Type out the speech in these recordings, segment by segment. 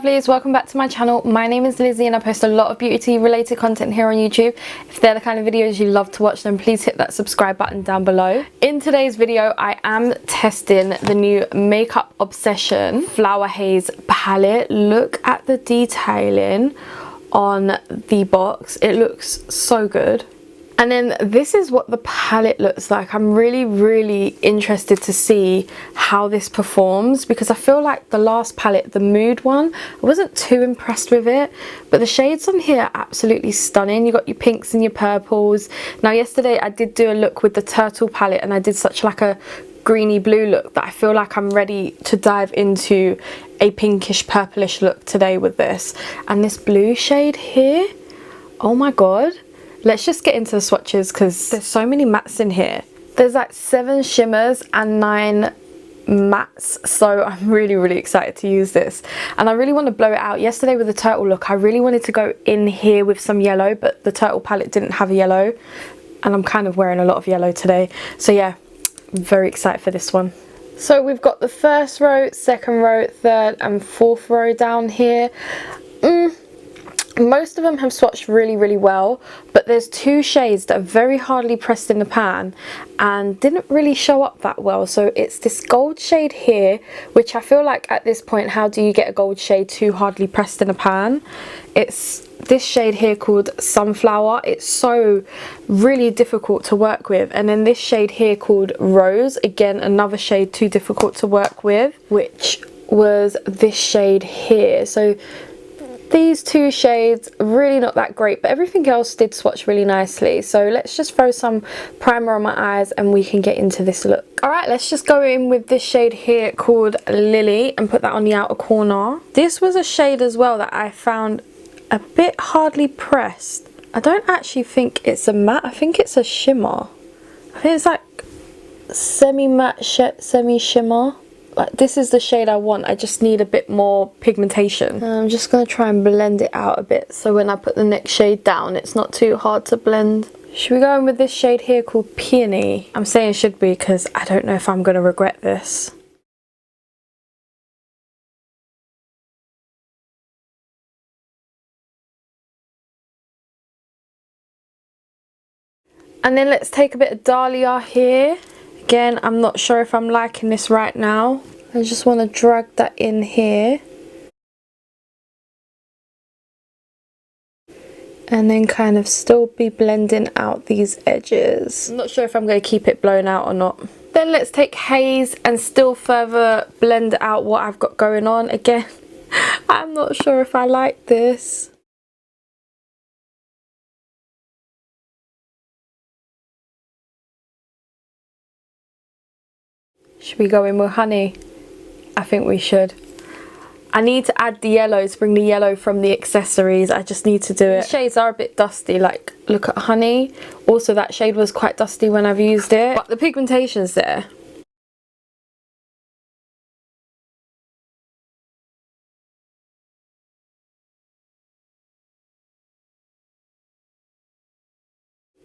lovelies, welcome back to my channel. My name is Lizzie and I post a lot of beauty related content here on YouTube. If they're the kind of videos you love to watch, then please hit that subscribe button down below. In today's video I am testing the new Makeup Obsession Flower Haze palette. Look at the detailing on the box, it looks so good. And then this is what the palette looks like. I'm really interested to see how this performs, because I feel like the last palette, the Mood one, I wasn't too impressed with it, but the shades on here are absolutely stunning. You got your pinks and your purples. Now yesterday I did do a look with the Turtle palette and I did such like a greeny blue look that I feel like I'm ready to dive into a pinkish purplish look today with this. And this blue shade here, oh my god. Let's just get into the swatches because there's so many mattes in here. There's like 7 shimmers and 9 mattes, so I'm really excited to use this. And I really want to blow it out. Yesterday with the Turtle look, I really wanted to go in here with some yellow, but the Turtle palette didn't have a yellow. And I'm kind of wearing a lot of yellow today. So yeah, I'm very excited for this one. So we've got the first row, second row, third and fourth row down here. Most of them have swatched really well, but there's 2 shades that are very hardly pressed in the pan and didn't really show up that well. So it's this gold shade here, which I feel like at this point, how do you get a gold shade too hardly pressed in a pan? It's this shade here called Sunflower. It's so really difficult to work with. And then this shade here called Rose, again another shade too difficult to work with, which was this shade here. So these 2 shades really not that great, but everything else did swatch really nicely. So let's just throw some primer on my eyes and we can get into this look. Alright, let's just go in with this shade here called Lily and put that on the outer corner. This was a shade as well that I found a bit hardly pressed. I don't actually think it's a matte, I think it's a shimmer. I think it's like semi-matte, semi-shimmer. Like, this is the shade I want. I just need a bit more pigmentation. And I'm just going to try and blend it out a bit, so when I put the next shade down, it's not too hard to blend. Should we go in with this shade here called Peony? I'm saying should be because I don't know if I'm going to regret this. And then let's take a bit of Dahlia here. Again, I'm not sure if I'm liking this right now. I just want to drag that in here. And then kind of still be blending out these edges. I'm not sure if I'm going to keep it blown out or not. Then let's take Haze and still further blend out what I've got going on. Again, I'm not sure if I like this. Should we go in with Honey? I think we should. I need to add the yellow to bring the yellow from the accessories. I just need to do it. The shades are a bit dusty, like look at Honey. Also that shade was quite dusty when I've used it, but the pigmentation's there.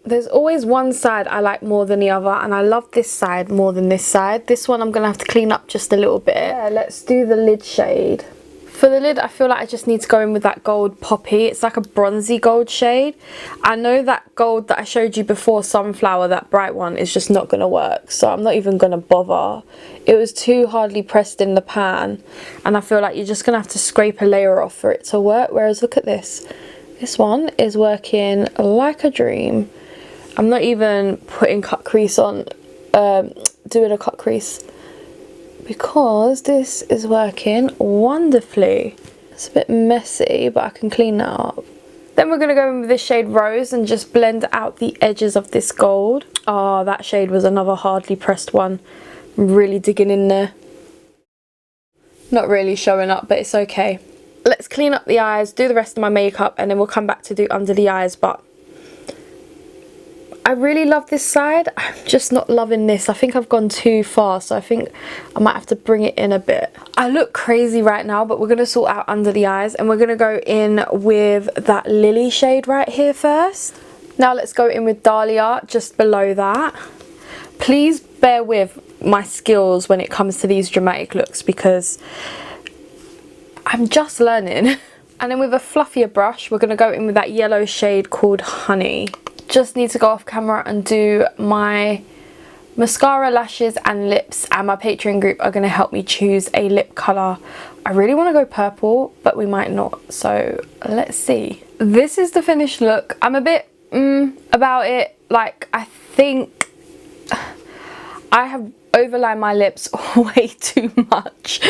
There's always one side I like more than the other, and I love this side more than this side. This one I'm going to have to clean up just a little bit. Yeah, let's do the lid shade. For the lid, I feel like I just need to go in with that gold poppy. It's like a bronzy gold shade. I know that gold that I showed you before, Sunflower, that bright one, is just not going to work. So I'm not even going to bother. It was too hardly pressed in the pan. And I feel like you're just going to have to scrape a layer off for it to work. Whereas look at this. This one is working like a dream. I'm not even putting cut crease on, doing a cut crease, because this is working wonderfully. It's a bit messy, but I can clean that up. Then we're going to go in with this shade Rose and just blend out the edges of this gold. Oh, that shade was another hardly pressed one. I'm really digging in there. Not really showing up, but it's okay. Let's clean up the eyes, do the rest of my makeup, and then we'll come back to do under the eyes. But I really love this side. I'm just not loving this. I think I've gone too far, so I think I might have to bring it in a bit. I look crazy right now, but we're going to sort out under the eyes, and we're going to go in with that Lily shade right here first. Now let's go in with Dahlia just below that. Please bear with my skills when it comes to these dramatic looks, because I'm just learning. And then with a fluffier brush, we're going to go in with that yellow shade called Honey. Just need to go off camera and do my mascara, lashes and lips, and my Patreon group are going to help me choose a lip colour. I really want to go purple, but we might not, so let's see. This is the finished look. I'm a bit about it. Like, I think I have overlined my lips way too much,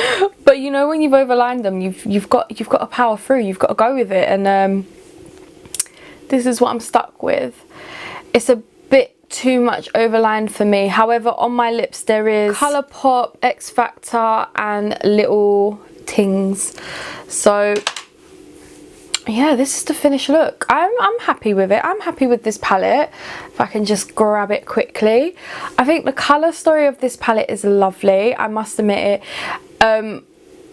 but you know, when you've overlined them, you've got to power through. You've got to go with it, and this is what I'm stuck with. It's a bit too much overlined for me. However, on my lips there is Colourpop, X Factor and little tings. So yeah, this is the finished look. I'm happy with it. I'm happy with this palette. If I can just grab it quickly. I think the colour story of this palette is lovely, I must admit it.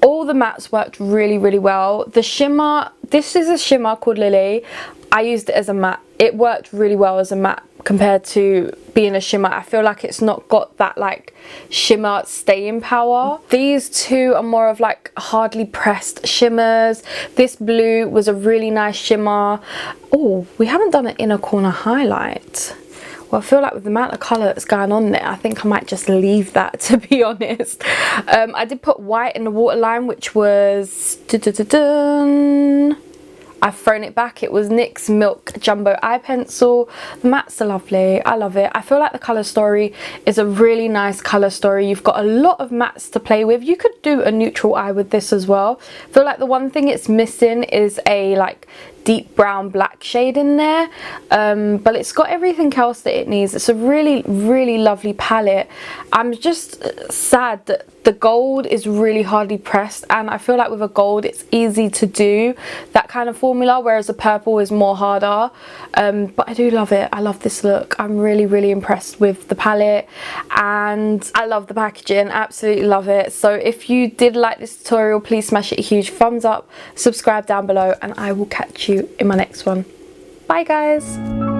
All the mattes worked really, really well. The shimmer, this is a shimmer called Lily. I used it as a matte. It worked really well as a matte compared to being a shimmer. I feel like it's not got that like shimmer staying power. These two are more of like hardly pressed shimmers. This blue was a really nice shimmer. Oh, we haven't done an inner corner highlight. Well, I feel like with the amount of colour that's going on there, I think I might just leave that, to be honest. I did put white in the waterline, which was... I've thrown it back. It was NYX Milk Jumbo Eye Pencil. The mattes are lovely. I love it. I feel like the colour story is a really nice colour story. You've got a lot of mattes to play with. You could do a neutral eye with this as well. I feel like the one thing it's missing is a like deep brown black shade in there, but it's got everything else that it needs. It's a really, really lovely palette. I'm just sad that the gold is really hardly pressed, and I feel like with a gold it's easy to do that kind of formula, whereas the purple is more harder. But I do love it. I love this look. I'm really, really impressed with the palette, and I love the packaging. Absolutely love it. So if you did like this tutorial, please smash it a huge thumbs up, subscribe down below, and I will catch you in my next one. Bye guys.